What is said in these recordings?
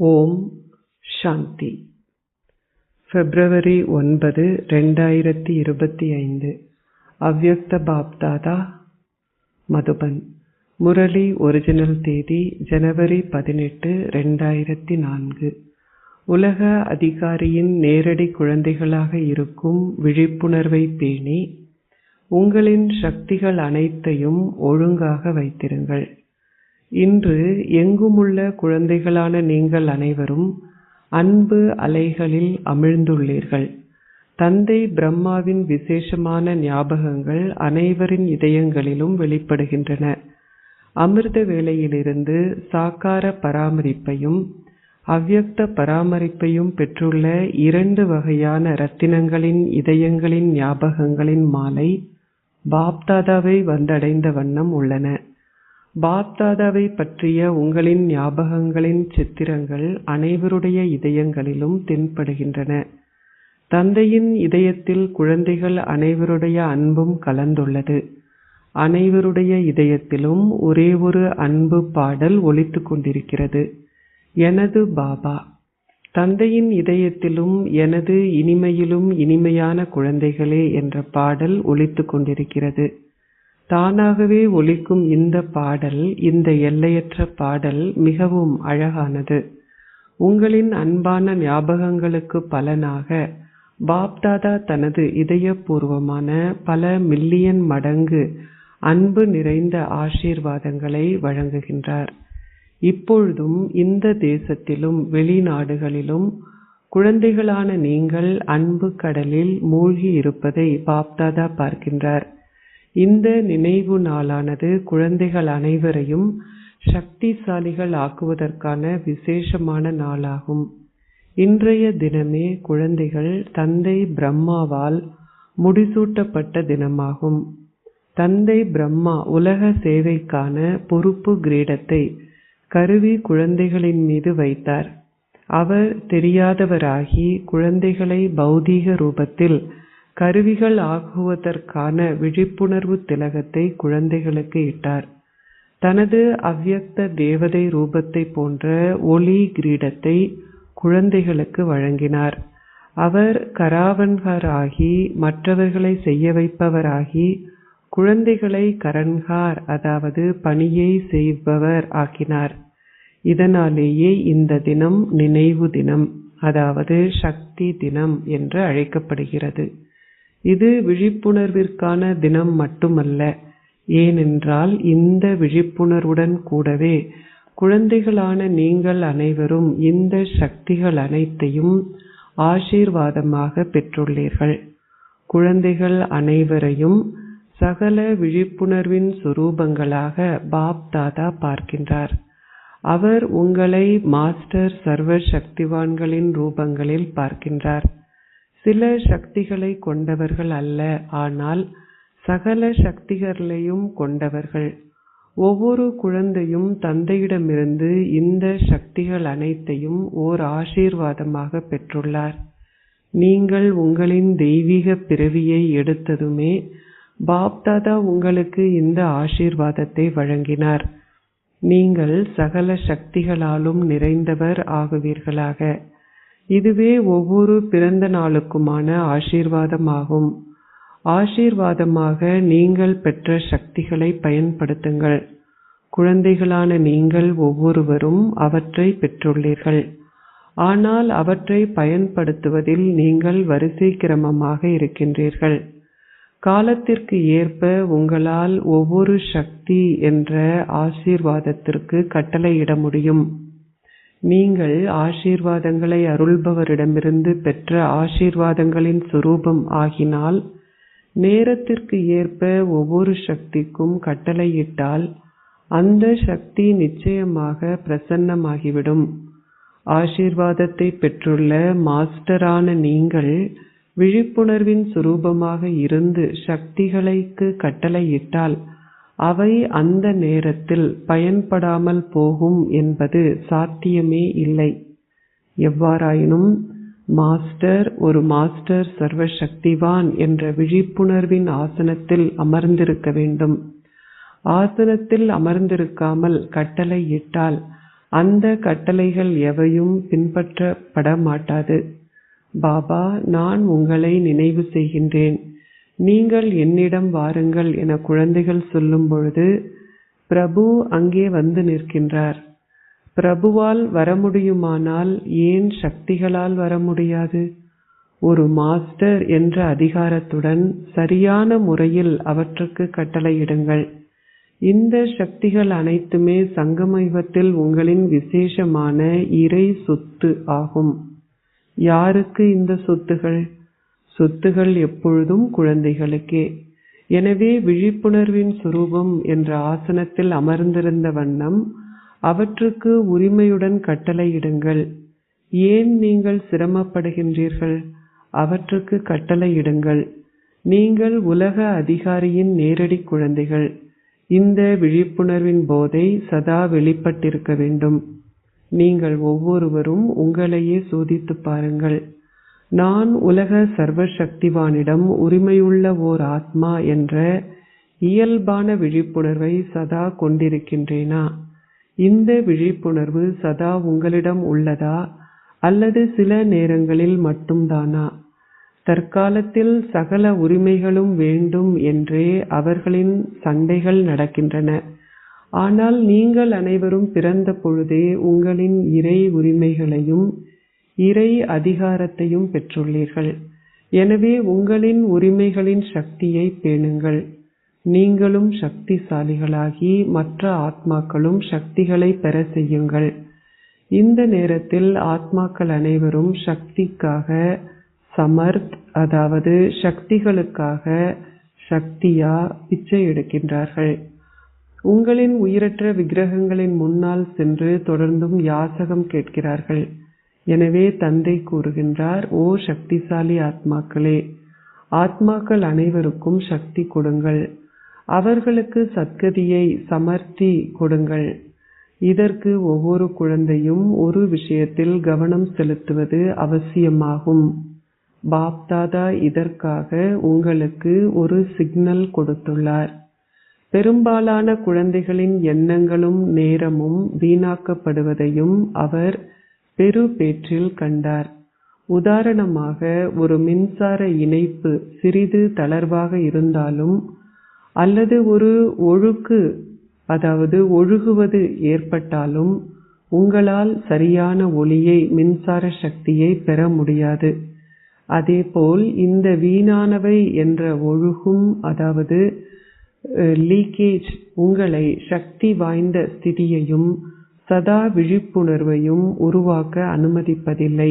ஓம் சாந்தி. February 9, 2025. அவ்யக்த Bapdada, Madhuban. Murali original தேதி ஜனவரி 18, 2004. உலக அதிகாரியின் நேரடி குழந்தைகளாக இருக்கும் விழிப்புணர்வை பேணி உங்களின் சக்திகள் அனைத்தையும் ஒழுங்காக வைத்திருங்கள். இன்று எங்குமுள்ள குழந்தைகளான நீங்கள் அனைவரும் அன்பு அலைகளில் அமிழ்ந்துள்ளீர்கள். தந்தை பிரம்மாவின் விசேஷமான ஞாபகங்கள் அனைவரின் இதயங்களிலும் வெளிப்படுகின்றன. அமிர்த வேளையிலிருந்து சாக்கார பராமரிப்பையும் அவ்யக்த பராமரிப்பையும் பெற்றுள்ள 2 வகையான ரத்தினங்களின் இதயங்களின் ஞாபகங்களின் மாலை பாப்தாதாவை வந்தடைந்த வண்ணம் உள்ளன. பாப்தாதாவை பற்றிய உங்களின் ஞாபகங்களின் சித்திரங்கள் அனைவருடைய இதயங்களிலும் தென்படுகின்றன. தந்தையின் இதயத்தில் குழந்தைகள் அனைவருடைய அன்பும் கலந்துள்ளது. அனைவருடைய இதயத்திலும் ஒரே ஒரு அன்பு பாடல் ஒலித்துக் கொண்டிருக்கிறது. எனது பாபா. தந்தையின் இதயத்திலும் எனது இனிமையிலும் இனிமையான குழந்தைகளே என்ற பாடல் ஒலித்துக் கொண்டிருக்கிறது. தானாகவே ஒலிக்கும் இந்த பாடல், இந்த எல்லையற்ற பாடல் மிகவும் அழகானது. உங்களின் அன்பான ஞாபகங்களுக்கு பலனாக பாப்தாதா தனது இதயபூர்வமான பல மில்லியன் மடங்கு அன்பு நிறைந்த ஆசீர்வாதங்களை வழங்குகின்றார். இப்பொழுதும் இந்த தேசத்திலும் வெளிநாடுகளிலும் குழந்தைகளான நீங்கள் அன்பு கடலில் மூழ்கி இருப்பதை பாப்தாதா பார்க்கின்றார். இந்த நினைவு நாளானது குழந்தைகள் அனைவரையும் சக்திசாலிகள் ஆக்குவதற்கான விசேஷமான நாளாகும். இன்றைய தினமே குழந்தைகள் தந்தை பிரம்மாவால் முடிசூட்டப்பட்ட தினமாகும். தந்தை பிரம்மா உலக சேவைக்கான பொறுப்பு கிரீடத்தை கருவி குழந்தைகளின் மீது வைத்தார். அவர் தெரியாதவராகி குழந்தைகளை பௌதீக ரூபத்தில் கருவிகள் ஆகுவதற்கான விழிப்புணர்வு திலகத்தை குழந்தைகளுக்கு இட்டார். தனது அவ்யக்த தேவதை ரூபத்தை போன்ற ஒளி கிரீடத்தை குழந்தைகளுக்கு வழங்கினார். அவர் கராவன்காராகி மற்றவர்களை செய்ய வைப்பவராகி குழந்தைகளை கரன்கார், அதாவது பணியை செய்பவர் ஆக்கினார். இதனாலேயே இந்த தினம் நினைவு தினம், அதாவது சக்தி தினம் என்று அழைக்கப்படுகிறது. இது விழிப்புணர்விற்கான தினம் மட்டுமல்ல, ஏனென்றால் இந்த விழிப்புணர்வுடன் கூடவே குழந்தைகளான நீங்கள் அனைவரும் இந்த சக்திகள் அனைத்தையும் ஆசீர்வாதமாக பெற்றுள்ளீர்கள். குழந்தைகள் அனைவரையும் சகல விழிப்புணர்வின் சொரூபங்களாக பாப்தாதா பார்க்கின்றார். அவர் உங்களை மாஸ்டர் சர்வ சக்திவான்களின் ரூபங்களில் பார்க்கின்றார். சில சக்திகளை கொண்டவர்கள் அல்ல, ஆனால் சகல சக்திகளையும் கொண்டவர்கள். ஒவ்வொரு குழந்தையும் தந்தையிடமிருந்து இந்த சக்திகள் அனைத்தையும் ஓர் ஆசீர்வாதமாக பெற்றுள்ளார். நீங்கள் உங்களின் தெய்வீக பிறவியை எடுத்ததுமே பாப்தாதா உங்களுக்கு இந்த ஆசீர்வாதத்தை வழங்கினார். நீங்கள் சகல சக்திகளாலும் நிறைந்தவர் ஆகுவீர்களாக. இதுவே ஒவ்வொரு பிறந்த நாளுக்குமான ஆசீர்வாதமாகும். ஆசீர்வாதமாக நீங்கள் பெற்ற சக்திகளை பயன்படுத்துங்கள். குழந்தைகளான நீங்கள் ஒவ்வொருவரும் அவற்றை பெற்றுள்ளீர்கள். ஆனால் அவற்றை பயன்படுத்துவதில் நீங்கள் வரிசை கிரமமாக இருக்கின்றீர்கள். காலத்திற்கு ஏற்ப உங்களால் ஒவ்வொரு சக்தி என்ற ஆசீர்வாதத்திற்கு கட்டளையிட முடியும். நீங்கள் ஆசீர்வாதங்களை அருள்பவரிடமிருந்து பெற்ற ஆசீர்வாதங்களின் சுரூபம் ஆகினால், நேரத்திற்கு ஏற்ப ஒவ்வொரு சக்திக்கும் கட்டளையிட்டால் அந்த சக்தி நிச்சயமாக பிரசன்னமாகிவிடும். ஆசீர்வாதத்தை பெற்றுள்ள மாஸ்டரான நீங்கள் விழிப்புணர்வின் சுரூபமாக இருந்து சக்திகளுக்கு கட்டளையிட்டால் அவை அந்த நேரத்தில் பயன்படாமல் போகும் என்பது சாத்தியமே இல்லை. எவ்வாறாயினும் மாஸ்டர் ஒரு மாஸ்டர் சர்வ சக்திவான் என்ற விழிப்புணர்வின் ஆசனத்தில் அமர்ந்திருக்க வேண்டும். ஆசனத்தில் அமர்ந்திருக்காமல் கட்டளையிட்டால் அந்த கட்டளைகள் எவையும் பின்பற்றப்பட மாட்டாது. பாபா, நான் உங்களை நினைவு செய்கின்றேன். நீங்கள் என்னிடம் வாருங்கள் என குழந்தைகள் சொல்லும் பொழுது பிரபு அங்கே வந்து நிற்கின்றார். பிரபுவால் வர முடியுமானால் ஏன் சக்திகளால் வர முடியாது? ஒரு மாஸ்டர் என்ற அதிகாரத்துடன் சரியான முறையில் அவற்றுக்கு கட்டளையிடுங்கள். இந்த சக்திகள் அனைத்துமே சங்கம யுகத்தில் உங்களின் விசேஷமான இறை சொத்து ஆகும். யாருக்கு இந்த சொத்துகள்? சொத்துகள் எப்பொழுதும் குழந்தைகளுக்கே. எனவே விழிப்புணர்வின் சுரூபம் என்ற ஆசனத்தில் அமர்ந்திருந்த வண்ணம் அவற்றுக்கு உரிமையுடன் கட்டளையிடுங்கள். ஏன் நீங்கள் சிரமப்படுகின்றீர்கள்? அவற்றுக்கு கட்டளையிடுங்கள். நீங்கள் உலக அதிகாரியின் நேரடி குழந்தைகள். இந்த விழிப்புணர்வின் போதை சதா வெளிப்பட்டிருக்க வேண்டும். நீங்கள் ஒவ்வொருவரும் உங்களையே சோதித்து பாருங்கள். நான் உலக சர்வசக்திவானிடம் உரிமையுள்ள ஓர் ஆத்மா என்ற இயல்பான விழிப்புணர்வை சதா கொண்டிருக்கின்றேனா? இந்த விழிப்புணர்வு சதா உங்களிடம் உள்ளதா அல்லது சில நேரங்களில் மட்டும்தானா? தற்காலத்தில் சகல உரிமைகளும் வேண்டும் என்றே அவர்களின் சண்டைகள் நடக்கின்றன. ஆனால் நீங்கள் அனைவரும் பிறந்த பொழுதே உங்களின் இறை உரிமைகளையும் இறை அதிகாரத்தையும் பெற்றுள்ளீர்கள். எனவே உங்களின் உரிமைகளின் சக்தியை பேணுங்கள். நீங்களும் சக்திசாலிகளாகி மற்ற ஆத்மாக்களும் சக்திகளை பெற செய்யுங்கள். இந்த நேரத்தில் ஆத்மாக்கள் அனைவரும் சக்திக்காக சமர்த், அதாவது சக்திகளுக்காக சக்தியா பிச்சை எடுக்கின்றார்கள். உங்களின் உயிரற்ற விக்கிரகங்களின் முன்னால் சென்று தொடர்ந்தும் யாசகம் கேட்கிறார்கள். எனவே தந்தை கூறுகின்றார், ஓ சக்திசாலி ஆத்மாக்களே, ஆத்மாக்கள் அனைவருக்கும் சக்தி கொடுங்கள். அவர்களுக்கு சத்கதியை சமர்த்தி கொடுங்கள். இதற்கு ஒவ்வொரு குழந்தையும் ஒரு விஷயத்தில் கவனம் செலுத்துவது அவசியமாகும். பாப்தாதா இதற்காக உங்களுக்கு ஒரு சிக்னல் கொடுத்துள்ளார். பெரும்பாலான குழந்தைகளின் எண்ணங்களும் நேரமும் வீணாக்கப்படுவதையும் அவர் பெரு பேற்றில் கண்டார். உதாரணமாக, ஒரு மின்சார இணைப்பு சிறிது தளர்வாக இருந்தாலும் அல்லது ஒரு ஒழுகுவது ஏற்பட்டாலும் உங்களால் சரியான ஒளியை, மின்சார சக்தியை பெற முடியாது. அதேபோல் இந்த வீணானவை என்ற ஒழுகும், அதாவது லீக்கேஜ், உங்களை சக்தி வாய்ந்த ஸ்திதியையும் சதா விழிப்புணர்வையும் உருவாக்க அனுமதிப்பதில்லை.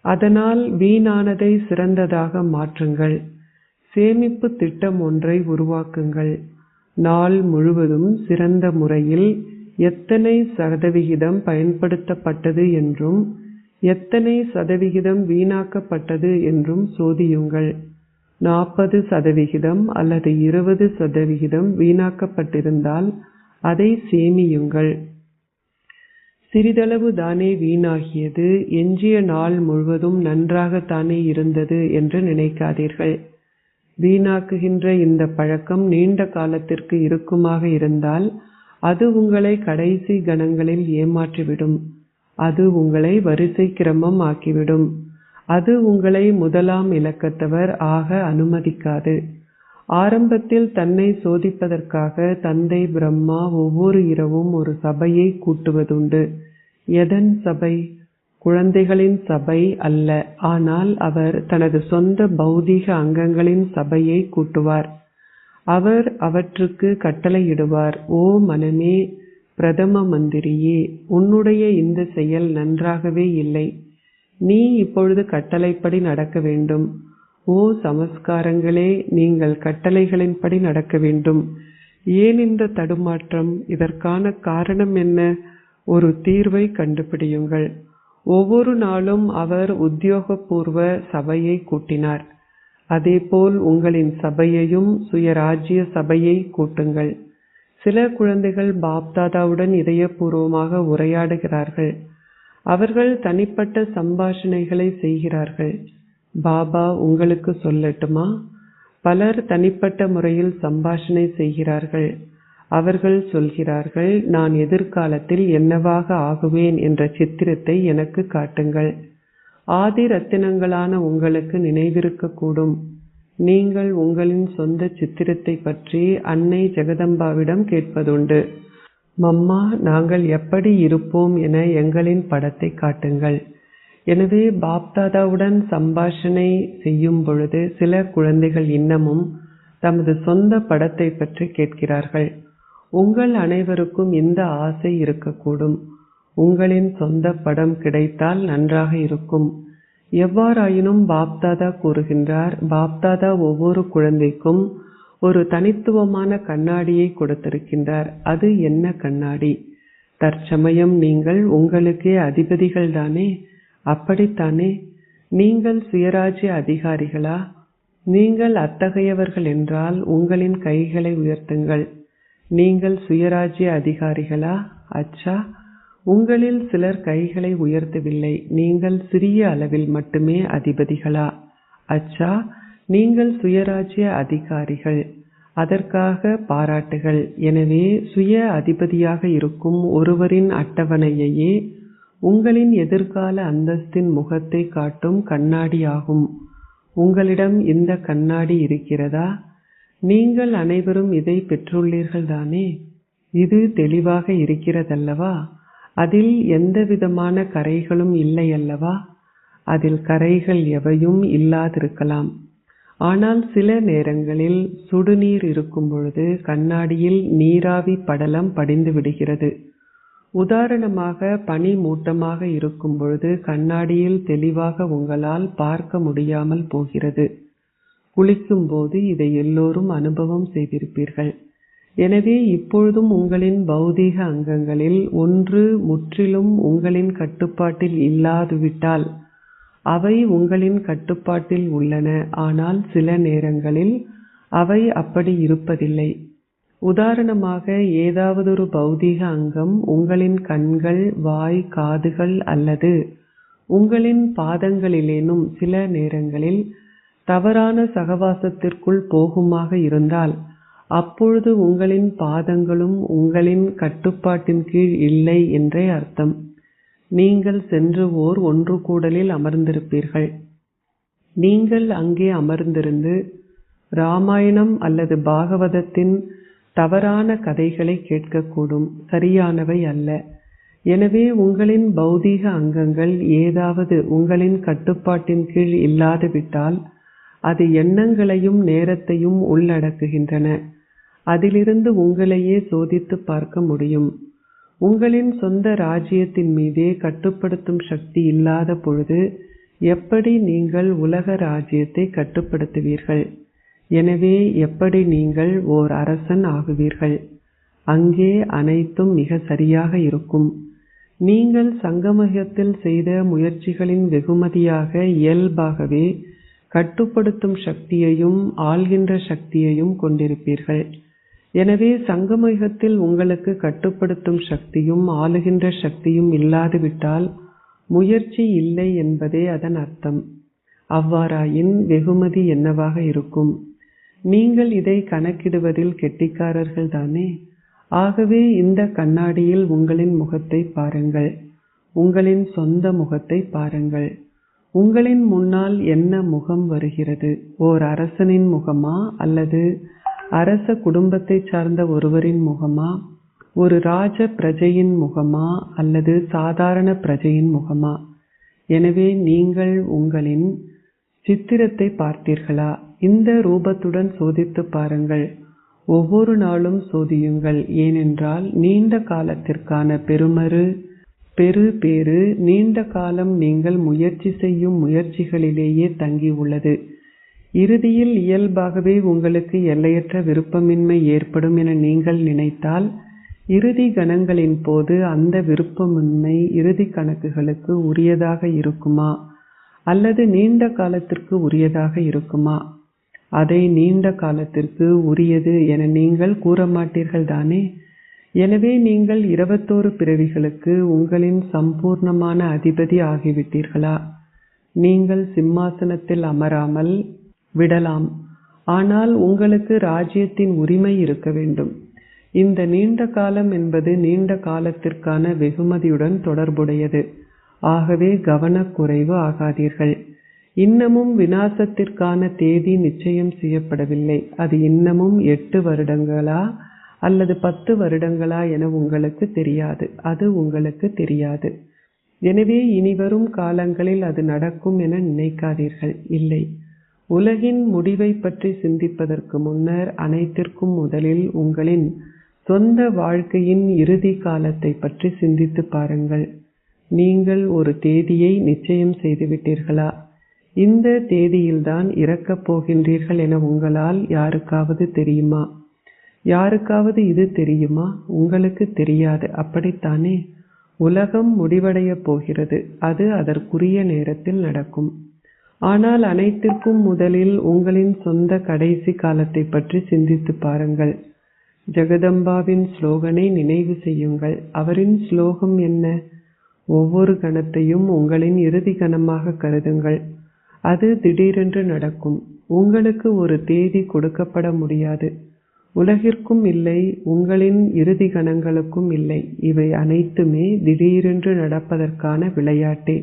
அதனால் வீணானதை சிறந்ததாக மாற்றுங்கள். சேமிப்பு திட்டம் ஒன்றை உருவாக்குங்கள். நாள் முழுவதும் சிறந்த முறையில் எத்தனை சதவிகிதம் பயன்படுத்தப்பட்டது என்றும் எத்தனை சதவிகிதம் வீணாக்கப்பட்டது என்றும் சோதியுங்கள். 40% அல்லது 20% வீணாக்கப்பட்டிருந்தால் அதை சேமியுங்கள். சிறிதளவு தானே வீணாகியது, எஞ்சிய நாள் முழுவதும் நன்றாகத்தானே இருந்தது என்று நினைக்காதீர்கள். வீணாக்குகின்ற இந்த பழக்கம் நீண்ட காலத்திற்கு இருக்குமாக இருந்தால் அது உங்களை கடைசி கணங்களில் ஏமாற்றிவிடும். அது உங்களை வரிசை கிரமம் ஆக்கிவிடும். அது உங்களை முதலாம் இலக்கத்தவர் ஆக அனுமதிக்காது. ஆரம்பத்தில் தன்னை சோதிப்பதற்காக தந்தை பிரம்மா ஒவ்வொரு இரவும் ஒரு சபையை கூட்டுவதுண்டு. எதன் சபை? குழந்தைகளின் சபை அல்ல, ஆனால் அவர் தனது சொந்த பௌதீக அங்கங்களின் சபையை கூட்டுவார். அவர் அவற்றுக்கு கட்டளையிடுவார். ஓ மனமே, பிரதம மந்திரியே, உன்னுடைய இந்த செயல் நன்றாகவே இல்லை. நீ இப்பொழுது கட்டளைப்படி நடக்க வேண்டும். ஓ சமஸ்காரங்களே, நீங்கள் கட்டளைகளின்படி நடக்க வேண்டும். ஏன் இந்த தடுமாற்றம்? இதற்கான காரணம் என்ன? ஒரு தீர்வை கண்டுபிடியுங்கள். ஒவ்வொரு நாளும் அவர் உத்தியோகபூர்வ சபையை கூட்டினார். அதேபோல் உங்களின் சபையையும் சுயராஜ்ய சபையை கூட்டுங்கள். சில குழந்தைகள் பாப்தாதாவுடன் இதயபூர்வமாக உரையாடுகிறார்கள். அவர்கள் தனிப்பட்ட சம்பாஷணைகளை செய்கிறார்கள். பாபா உங்களுக்கு சொல்லட்டுமா? பலர் தனிப்பட்ட முறையில் சம்பாஷணை செய்கிறார்கள். அவர்கள் சொல்கிறார்கள், நான் எதிர்காலத்தில் என்னவாக ஆகுவேன் என்ற சித்திரத்தை எனக்கு காட்டுங்கள். ஆதி ரத்தினங்களான உங்களுக்கு நினைவிருக்கக்கூடும். நீங்கள் உங்களின் சொந்த சித்திரத்தை பற்றி அன்னை ஜெகதம்பாவிடம் கேட்பதுண்டு. மம்மா, நாங்கள் எப்படி இருப்போம் என எங்களின் படத்தை காட்டுங்கள். எனவே பாப்தாதாவுடன் சம்பாஷணை செய்யும் பொழுது சில குழந்தைகள் இன்னமும் தமது சொந்த படத்தை பற்றி கேட்கிறார்கள். உங்கள் அனைவருக்கும் இந்த ஆசை இருக்கக்கூடும். உங்களின் சொந்த படம் கிடைத்தால் நன்றாக இருக்கும். எவ்வாறாயினும் பாப்தாதா கூறுகின்றார், பாப்தாதா ஒவ்வொரு குழந்தைக்கும் ஒரு தனித்துவமான கண்ணாடியை கொடுத்திருக்கின்றார். அது என்ன கண்ணாடி? தற்சமயம் நீங்கள் உங்களுக்கே அதிபதிகள் தானே? அப்படித்தானே? நீங்கள் சுயராஜ்ய அதிகாரிகளா? நீங்கள் அத்தகையவர்கள் என்றால் உங்களின் கைகளை உயர்த்துங்கள். நீங்கள் சுயராஜ்ய அதிகாரிகளா? அச்சா, உங்களில் சிலர் கைகளை உயர்த்தவில்லை. நீங்கள் சிறிய அளவில் மட்டுமே அதிபதிகளா? அச்சா, நீங்கள் சுயராஜ்ய அதிகாரிகள். அதற்காக பாராட்டுகள். எனவே சுய அதிபதியாக இருக்கும் ஒருவரின் அட்டவணையையே உங்களின் எதிர்கால அந்தஸ்தின் முகத்தை காட்டும் கண்ணாடி ஆகும். உங்களிடம் இந்த கண்ணாடி இருக்கிறதா? நீங்கள் அனைவரும் இதை பெற்றுள்ளீர்கள் தானே? இது தெளிவாக இருக்கிறதல்லவா? அதில் எந்தவிதமான கரைகளும் இல்லையல்லவா? அதில் கரைகள் எவையும் இல்லாதிருக்கலாம். ஆனால் சில நேரங்களில் சுடுநீர் இருக்கும் பொழுது கண்ணாடியில் நீராவி படலம் படிந்து விடுகிறது. உதாரணமாக, பனி மூட்டமாக இருக்கும் பொழுது கண்ணாடியில் தெளிவாக உங்களால் பார்க்க முடியாமல் போகிறது. குளிக்கும் போது இதை எல்லோரும் அனுபவம் செய்திருப்பீர்கள். எனவே இப்பொழுதும் உங்களின் பௌதீக அங்கங்களில் ஒன்று முற்றிலும் உங்களின் கட்டுப்பாட்டில் இல்லாதுவிட்டால் அவை உங்களின் கட்டுப்பாட்டில் உள்ளன. ஆனால் சில நேரங்களில் அவை அப்படி இருப்பதில்லை. உதாரணமாக, ஏதாவதொரு பௌதீக அங்கம் உங்களின் கண்கள், வாய், காதுகள் அல்லது உங்களின் பாதங்களிலேனும் சில நேரங்களில் தவறான சகவாசத்திற்குள் போகுமாக இருந்தால் அப்பொழுது உங்களின் பாதங்களும் உங்களின் கட்டுப்பாட்டின் கீழ் இல்லை என்றே அர்த்தம். நீங்கள் சென்று ஓர் ஒன்று கூடலில் அமர்ந்திருப்பீர்கள். நீங்கள் அங்கே அமர்ந்திருந்து ராமாயணம் அல்லது பாகவதத்தின் தவறான கதைகளை கேட்கக்கூடும். சரியானவை அல்ல. எனவே உங்களின் பௌதீக அங்கங்கள் ஏதாவது உங்களின் கட்டுப்பாட்டின் கீழ் இல்லாதுவிட்டால் அது எண்ணங்களையும் நேரத்தையும் உள்ளடக்குகின்றன. அதிலிருந்து உங்களையே சோதித்து பார்க்க முடியும். உங்களின் சொந்த ராஜ்யத்தின் மீதே கட்டுப்படுத்தும் சக்தி இல்லாத பொழுது எப்படி நீங்கள் உலக ராஜ்யத்தை கட்டுப்படுத்துவீர்கள்? எனவே எப்படி நீங்கள் ஓர் அரசன் ஆகுவீர்கள்? அங்கே அனைத்தும் மிக சரியாக இருக்கும். நீங்கள் சங்கமயுகத்தில் செய்த முயற்சிகளின் வெகுமதியாக இயல்பாகவே கட்டுப்படுத்தும் சக்தியையும் ஆள்கின்ற சக்தியையும் கொண்டிருப்பீர்கள். எனவே சங்கமயுகத்தில் உங்களுக்கு கட்டுப்படுத்தும் சக்தியும் ஆளுகின்ற சக்தியும் இல்லாதுவிட்டால் முயற்சி இல்லை என்பதே அதன் அர்த்தம். அவ்வாறாயின் வெகுமதி என்னவாக இருக்கும்? நீங்கள் இதை கணக்கிடுவதில் கெட்டிக்காரர்கள் தானே? ஆகவே இந்த கண்ணாடியில் உங்களின் முகத்தை பாருங்கள். உங்களின் சொந்த முகத்தை பாருங்கள். உங்களின் முன்னால் என்ன முகம் வருகிறது? ஓர் அரசனின் முகமா அல்லது அரச குடும்பத்தை சார்ந்த ஒருவரின் முகமா? ஒரு ராஜ பிரஜையின் முகமா அல்லது சாதாரண பிரஜையின் முகமா? எனவே நீங்கள் உங்களின் சித்திரத்தை பார்த்தீர்களா? இந்த ரூபத்துடன் சோதித்து பாருங்கள். ஒவ்வொரு நாளும் சோதியுங்கள். ஏனென்றால் நீண்ட காலத்திற்கான பேறு நீண்ட காலம் நீங்கள் முயற்சி செய்யும் முயற்சிகளிலேயே தங்கியுள்ளது. இறுதியில் இயல்பாகவே உங்களுக்கு எல்லையற்ற விருப்பமின்மை ஏற்படும் என நீங்கள் நினைத்தால் இறுதி கணங்களின் போது அந்த விருப்பமின்மை இறுதி கணக்குகளுக்கு உரியதாக இருக்குமா அல்லது நீண்ட காலத்திற்கு உரியதாக இருக்குமா? அதை நீண்ட காலத்திற்கு உரியது என நீங்கள் கூற மாட்டீர்கள் தானே? எனவே நீங்கள் 21 பிறவிகளுக்கு உங்களின் சம்பூர்ணமான அதிபதி ஆகிவிட்டீர்களா? நீங்கள் சிம்மாசனத்தில் அமராமல் விடலாம். ஆனால் உங்களுக்கு ராஜ்யத்தின் உரிமை இருக்க வேண்டும். இந்த நீண்ட காலம் என்பது நீண்ட காலத்திற்கான வெகுமதியுடன் தொடர்புடையது. ஆகவே கவனக்குறைவு ஆகாதீர்கள். இன்னமும் விநாசத்திற்கான தேதி நிச்சயம் செய்யப்படவில்லை. அது இன்னமும் 8 வருடங்களா அல்லது 10 வருடங்களா என உங்களுக்கு தெரியாது. அது உங்களுக்கு தெரியாது. எனவே இனிவரும் காலங்களில் அது நடக்கும் என நினைக்காதீர்கள். இல்லை, உலகின் முடிவை பற்றி சிந்திப்பதற்கு முன்னர் அனைத்திற்கும் முதலில் உங்களின் சொந்த வாழ்க்கையின் இறுதி காலத்தை பற்றி சிந்தித்து பாருங்கள். நீங்கள் ஒரு தேதியை நிச்சயம் செய்துவிட்டீர்களா? இந்த தேதியில்தான் இறக்கப் போகின்றீர்கள் என உங்களால் யாருக்காவது தெரியுமா? யாருக்காவது இது தெரியுமா? உங்களுக்கு தெரியாது, அப்படித்தானே? உலகம் முடிவடையப் போகிறது. அது அதற்குரிய நேரத்தில் நடக்கும். ஆனால் அனைத்திற்கும் முதலில் உங்களின் சொந்த கடைசி காலத்தை பற்றி சிந்தித்து பாருங்கள். ஜெகதம்பாவின் ஸ்லோகனை நினைவு செய்யுங்கள். அவரின் ஸ்லோகம் என்ன? ஒவ்வொரு கணத்தையும் உங்களின் இறுதி கணமாக கருதுங்கள். அது திடீரென்று நடக்கும். உங்களுக்கு ஒரு தேதி கொடுக்கப்பட முடியாது. உலகிற்கும் இல்லை, உங்களின் இறுதி கணங்களுக்கும் இல்லை. இவை அனைத்துமே திடீரென்று நடப்பதற்கான விளையாட்டே.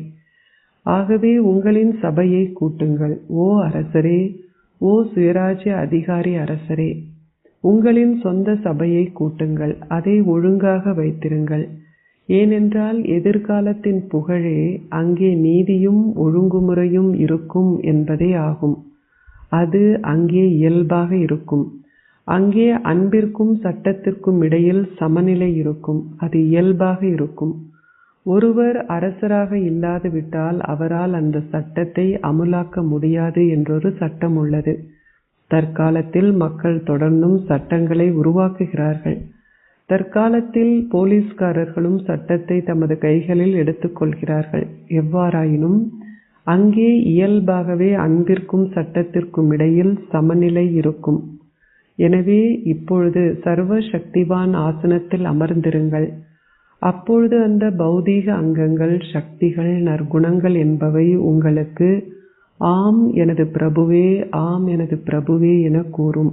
ஆகவே உங்களின் சபையை கூட்டுங்கள். ஓ அரசரே, ஓ சுயராஜ்ய அதிகாரி அரசரே, உங்களின் சொந்த சபையை கூட்டுங்கள். அதை ஒழுங்காக வைத்திருங்கள். ஏனென்றால் எதிர்காலத்தின் புகழே அங்கே நீதியும் ஒழுங்குமுறையும் இருக்கும் என்பதே ஆகும். அது அங்கே இயல்பாக இருக்கும். அங்கே அன்பிற்கும் சட்டத்திற்கும் இடையில் சமநிலை இருக்கும். அது இயல்பாக இருக்கும். ஒருவர் அரசராக இல்லாது விட்டால் அவரால் அந்த சட்டத்தை அமுலாக்க முடியாது என்றொரு சட்டம் உள்ளது. தற்காலத்தில் மக்கள் தொடர்ந்தும் சட்டங்களை உருவாக்குகிறார்கள். தற்காலத்தில் போலீஸ்காரர்களும் சட்டத்தை தமது கைகளில் எடுத்துக்கொள்கிறார்கள். எவ்வாறாயினும் அங்கே இயல்பாகவே அன்பிற்கும் சட்டத்திற்கும் இடையில் சமநிலை இருக்கும். எனவே இப்பொழுது சர்வ சக்திவான் ஆசனத்தில் அமர்ந்திருங்கள். அப்பொழுது அந்த பௌதீக அங்கங்கள், சக்திகள், நற்குணங்கள் என்பவை உங்களுக்கு ஆம் எனது பிரபுவே, ஆம் எனது பிரபுவே என கூறும்.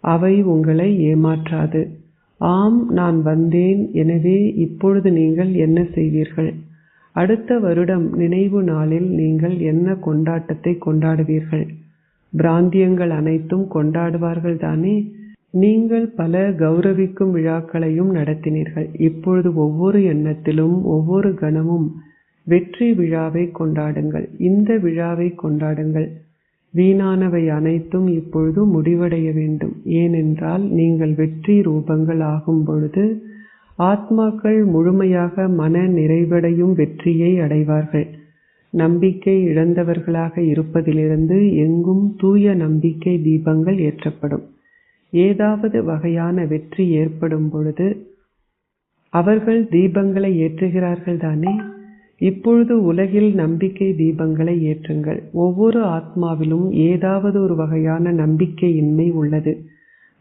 அவை உங்களை ஏமாற்றாது. ஆம், நான் வந்தேன். எனவே இப்பொழுது நீங்கள் என்ன செய்வீர்கள்? அடுத்த வருடம் நினைவு நாளில் நீங்கள் என்ன கொண்டாட்டத்தை கொண்டாடுவீர்கள்? பிராந்தியங்கள் அனைத்தும் கொண்டாடுவார்கள் தானே? நீங்கள் பல கௌரவிக்கும் விழாக்களையும் நடத்தினீர்கள். இப்பொழுது ஒவ்வொரு எண்ணத்திலும் ஒவ்வொரு கணமும் வெற்றி விழாவை கொண்டாடுங்கள். இந்த விழாவை கொண்டாடுங்கள். வீணானவை அனைத்தும் இப்பொழுது முடிவடைய வேண்டும். ஏனென்றால் நீங்கள் வெற்றி ரூபங்கள் ஆகும் பொழுது ஆத்மாக்கள் முழுமையாக மன நிறைவடையும் வெற்றியை அடைவார்கள். நம்பிக்கை இழந்தவர்களாக இருப்பதிலிருந்து எங்கும் தூய நம்பிக்கை தீபங்கள் ஏற்றப்படும். ஏதாவது வகையான வெற்றி ஏற்படும் பொழுது அவர்கள் தீபங்களை ஏற்றுகிறார்கள் தானே? இப்பொழுது உலகில் நம்பிக்கை தீபங்களை ஏற்றுங்கள். ஒவ்வொரு ஆத்மாவிலும் ஏதாவது ஒரு வகையான நம்பிக்கையின்மை உள்ளது.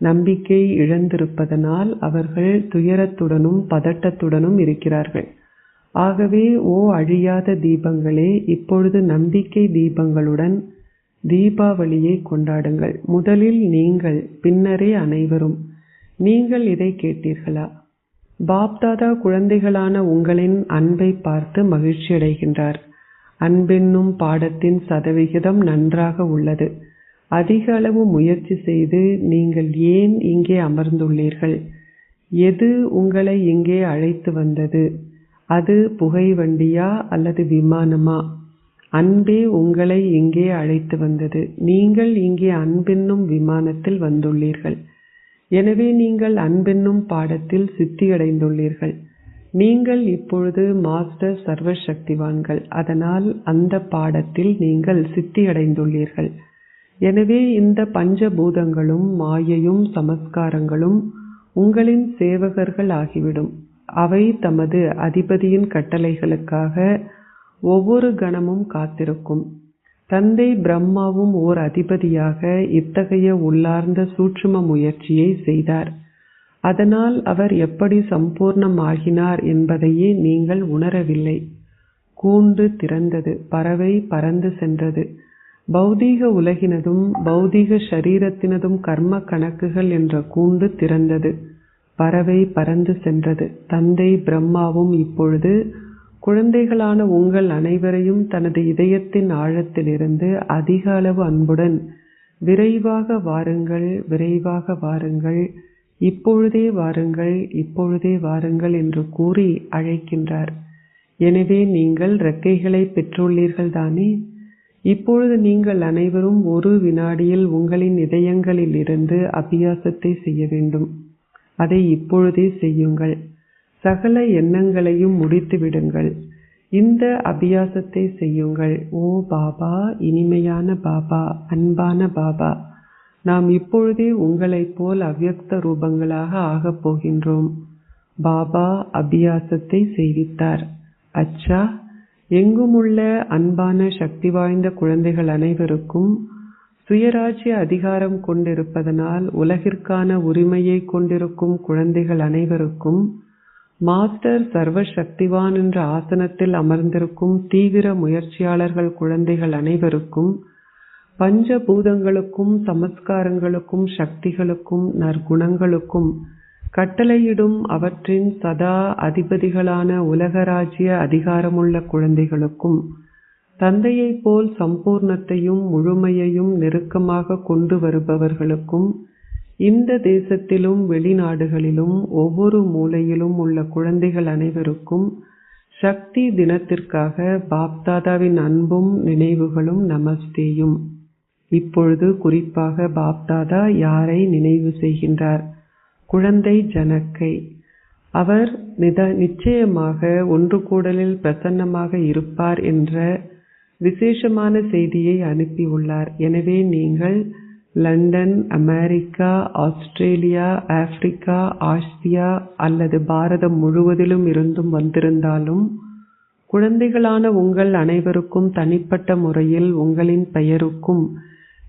நம்பிக்கை இழந்திருப்பதனால் அவர்கள் துயரத்துடனும் பதட்டத்துடனும் இருக்கிறார்கள். ஆகவே ஓ அழியாத தீபங்களே, இப்பொழுது நம்பிக்கை தீபங்களுடன் தீபாவளியை கொண்டாடுங்கள். முதலில் நீங்கள், பின்னரே அனைவரும். நீங்கள் இதை கேட்டீர்களா? பாப்தாதா குழந்தைகளான உங்களின் அன்பை பார்த்து மகிழ்ச்சி அடைகின்றார். அன்பென்னும் பாடத்தின் சதவிகிதம் நன்றாக உள்ளது. அதிக அளவு முயற்சி செய்து நீங்கள் ஏன் இங்கே அமர்ந்துள்ளீர்கள்? எது உங்களை இங்கே அழைத்து வந்தது? அது புகை வண்டியா அல்லது விமானமா? அன்பே உங்களை இங்கே அழைத்து வந்தது. நீங்கள் இங்கே அன்பென்னும் விமானத்தில் வந்துள்ளீர்கள். எனவே நீங்கள் அன்பென்னும் பாடத்தில் சித்தியடைந்துள்ளீர்கள். நீங்கள் இப்பொழுது மாஸ்டர் சர்வசக்திவான்கள். அதனால் அந்த பாடத்தில் நீங்கள் சித்தியடைந்துள்ளீர்கள். எனவே இந்த பஞ்சபூதங்களும் மாயையும் சமஸ்காரங்களும் உங்களின் சேவகர்கள் ஆகிவிடும். அவை தமது அதிபதியின் கட்டளைகளுக்காக ஒவ்வொரு கணமும் காத்திருக்கும். தந்தை பிரம்மாவும் ஓர் அதிபதியாக இத்தகைய உள்ளார்ந்த சூட்சும முயற்சியை செய்தார். அதனால் அவர் எப்படி சம்பூர்ணமாகினார் என்பதையே நீங்கள் உணரவில்லை. கூண்டு திறந்தது, பறவை பறந்து சென்றது. பௌதீக உலகினதும் பௌதீக ஷரீரத்தினதும் கர்ம கணக்குகள் என்ற கூண்டு திறந்தது. பறவை பறந்து சென்றது. தந்தை பிரம்மாவும் இப்பொழுது குழந்தைகளான உங்கள் அனைவரையும் தனது இதயத்தின் ஆழத்திலிருந்து அதிக அளவு அன்புடன் விரைவாக வாருங்கள், விரைவாக வாருங்கள், இப்பொழுதே வாருங்கள், இப்பொழுதே வாருங்கள் என்று கூறி அழைக்கின்றார். எனவே நீங்கள் இறக்கைகளை பெற்றுள்ளீர்கள் தானே? இப்பொழுது நீங்கள் அனைவரும் ஒரு வினாடியில் உங்களின் இதயங்களில் இருந்து அபியாசத்தை செய்ய வேண்டும். அதை இப்பொழுதே செய்யுங்கள். சகல எண்ணங்களையும் முடித்து விடுங்கள். இந்த அபியாசத்தை செய்யுங்கள். ஓ பாபா, இனிமையான பாபா, அன்பான பாபா, நாம் இப்பொழுதே உங்களைப் போல் அவ்யக்த ரூபங்களாக ஆகப் போகின்றோம். பாபா அபியாசத்தை செய்வித்தார். அச்சா, எங்குமுள்ள அன்பான சக்தி வாய்ந்த குழந்தைகள் அனைவருக்கும் சுயராஜ்ய அதிகாரம் கொண்டிருப்பதனால் உலகிற்கான உரிமையை கொண்டிருக்கும் குழந்தைகள் அனைவருக்கும் மாஸ்டர் சர்வ சக்திவான் என்ற ஆசனத்தில் அமர்ந்திருக்கும் தீவிர முயற்சியாளர்கள் குழந்தைகள் அனைவருக்கும் பஞ்சபூதங்களுக்கும் சமஸ்காரங்களுக்கும் சக்திகளுக்கும் நற்குணங்களுக்கும் கட்டளையிடும் அவற்றின் சதா அதிபதிகளான உலகராஜ்ய அதிகாரமுள்ள குழந்தைகளுக்கும் தந்தையைப் போல் சம்பூர்ணத்தையும் முழுமையையும் நெருக்கமாக கொண்டு வருபவர்களுக்கும் இந்த தேசத்திலும் வெளிநாடுகளிலும் ஒவ்வொரு மூலையிலும் உள்ள குழந்தைகள் அனைவருக்கும் சக்தி தினத்திற்காக பாப்தாதாவின் அன்பும் நினைவுகளும் நமஸ்தேயும். இப்பொழுது குறிப்பாக பாப்தாதா யாரை நினைவு செய்கின்றார்? குழந்தை ஜனக்கை. அவர் நிச்சயமாக ஒன்று கூடலில் பிரசன்னமாக இருப்பார் என்ற விசேஷமான செய்தியை அனுப்பியுள்ளார். எனவே நீங்கள் London, America, Australia, Africa, Asia அல்லது பாரதம் முழுவதிலும் இருந்தும் வந்திருந்தாலும் குழந்தைகளான உங்கள் அனைவருக்கும் தனிப்பட்ட முறையில் உங்களின் பெயருக்கும்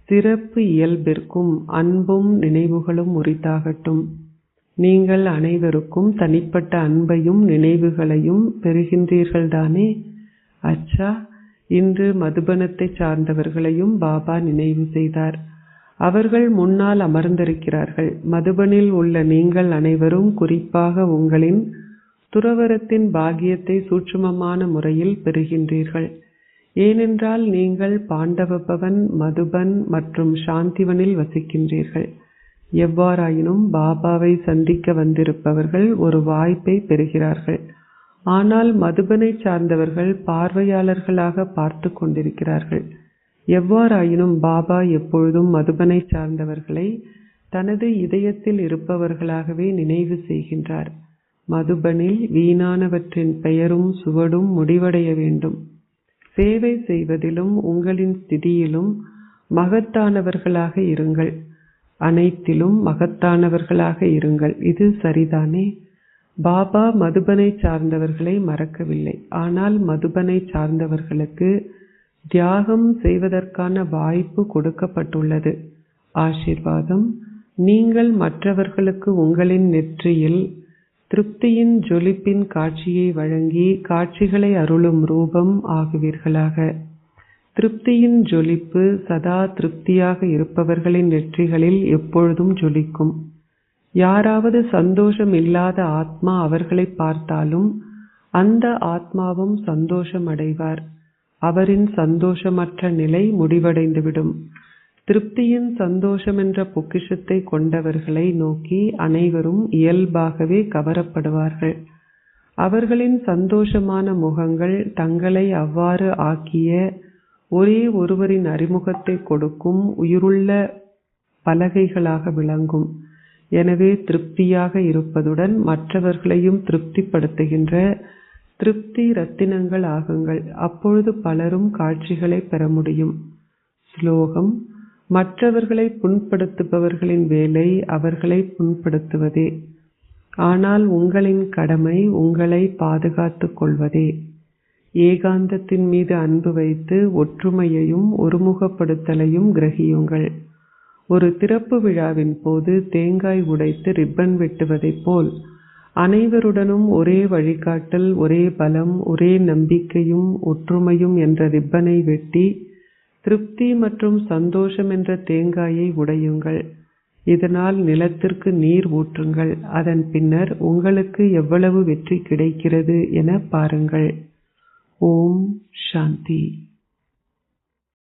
சிறப்பு இயல்பிற்கும் அன்பும் நினைவுகளும் உரித்தாகட்டும். நீங்கள் அனைவருக்கும் தனிப்பட்ட அன்பையும் நினைவுகளையும் பெறுகின்றீர்கள் தானே? அச்சா, இன்று மதுபனத்தை சார்ந்தவர்களையும் பாபா நினைவு செய்தார். அவர்கள் முன்னால் அமர்ந்திருக்கிறார்கள். மதுபனில் உள்ள நீங்கள் அனைவரும் குறிப்பாக உங்களின் துறவரத்தின் பாக்கியத்தை சூட்சுமமான முறையில் பெறுகின்றீர்கள். ஏனென்றால் நீங்கள் பாண்டவ பவன், மதுபன் மற்றும் சாந்திவனில் வசிக்கின்றீர்கள். எவ்வாறாயினும் பாபாவை சந்திக்க வந்திருப்பவர்கள் ஒரு வாய்ப்பை பெறுகிறார்கள். ஆனால் மதுபனை சார்ந்தவர்கள் பார்வையாளர்களாக பார்த்து கொண்டிருக்கிறார்கள். எவ்வாறாயினும் பாபா எப்பொழுதும் மதுபனை சார்ந்தவர்களை தனது இதயத்தில் இருப்பவர்களாகவே நினைவு செய்கின்றார். மதுபனில் வீணானவற்றின் பெயரும் சுவடும் முடிவடைய வேண்டும். சேவை செய்வதிலும் உங்களின் ஸ்திதியிலும் மகத்தானவர்களாக இருங்கள். அனைத்திலும் மகத்தானவர்களாக இருங்கள். இது சரிதானே? பாபா மதுபனை சார்ந்தவர்களை மறக்கவில்லை. ஆனால் மதுபனை சார்ந்தவர்களுக்கு தியாகம் செய்வதற்கான வாய்ப்பு கொடுக்கப்பட்டுள்ளது. ஆசீர்வாதம். நீங்கள் மற்றவர்களுக்கு உங்களின் நெற்றியில் திருப்தியின் ஜொலிப்பின் காட்சியை வழங்கி காட்சிகளை அருளும் ரூபம் ஆகுவீர்களாக. திருப்தியின் ஜொலிப்பு சதா திருப்தியாக இருப்பவர்களின் நெற்றிகளில் எப்பொழுதும் ஜொலிக்கும். யாராவது சந்தோஷம் இல்லாத ஆத்மா அவர்களை பார்த்தாலும் அந்த ஆத்மாவும் சந்தோஷம் அடைவார். அவரின் சந்தோஷமற்ற நிலை முடிவடைந்துவிடும். திருப்தியின் சந்தோஷம் என்ற பொக்கிஷத்தை கொண்டவர்களை நோக்கி அனைவரும் இயல்பாகவே கவரப்படுவார்கள். அவர்களின் சந்தோஷமான முகங்கள் தங்களை அவ்வாறு ஆக்கிய ஒரே ஒருவரின் அறிமுகத்தை கொடுக்கும் உயிருள்ள பலகைகளாக விளங்கும். எனவே திருப்தியாக இருப்பதுடன் மற்றவர்களையும் திருப்திப்படுத்துகின்ற திருப்தி ரத்தினங்கள் ஆகுங்கள். அப்பொழுது பலரும் காட்சிகளை பெற முடியும். ஸ்லோகம். மற்றவர்களை புண்படுத்துபவர்களின் வேலை அவர்களை புண்படுத்துவதே. ஆனால் உங்களின் கடமை உங்களை பாதுகாத்துக் கொள்வதே. ஏகாந்தத்தின் மீது அன்பு வைத்து ஒற்றுமையையும் ஒருமுகப்படுத்தலையும் கிரகியுங்கள். ஒரு திறப்பு விழாவின் போது தேங்காய் உடைத்து ரிப்பன் வெட்டுவதைப் போல் அனைவருடனும் ஒரே வழிகாட்டல், ஒரே பலம், ஒரே நம்பிக்கையும் ஒற்றுமையும் என்ற ரிப்பனை வெட்டி திருப்தி மற்றும் சந்தோஷம் என்ற தேங்காயை உடையுங்கள். இதனால் நிலத்திற்கு நீர் ஊற்றுங்கள். அதன் பின்னர் உங்களுக்கு எவ்வளவு வெற்றி கிடைக்கிறது என பாருங்கள். ஓம் சாந்தி.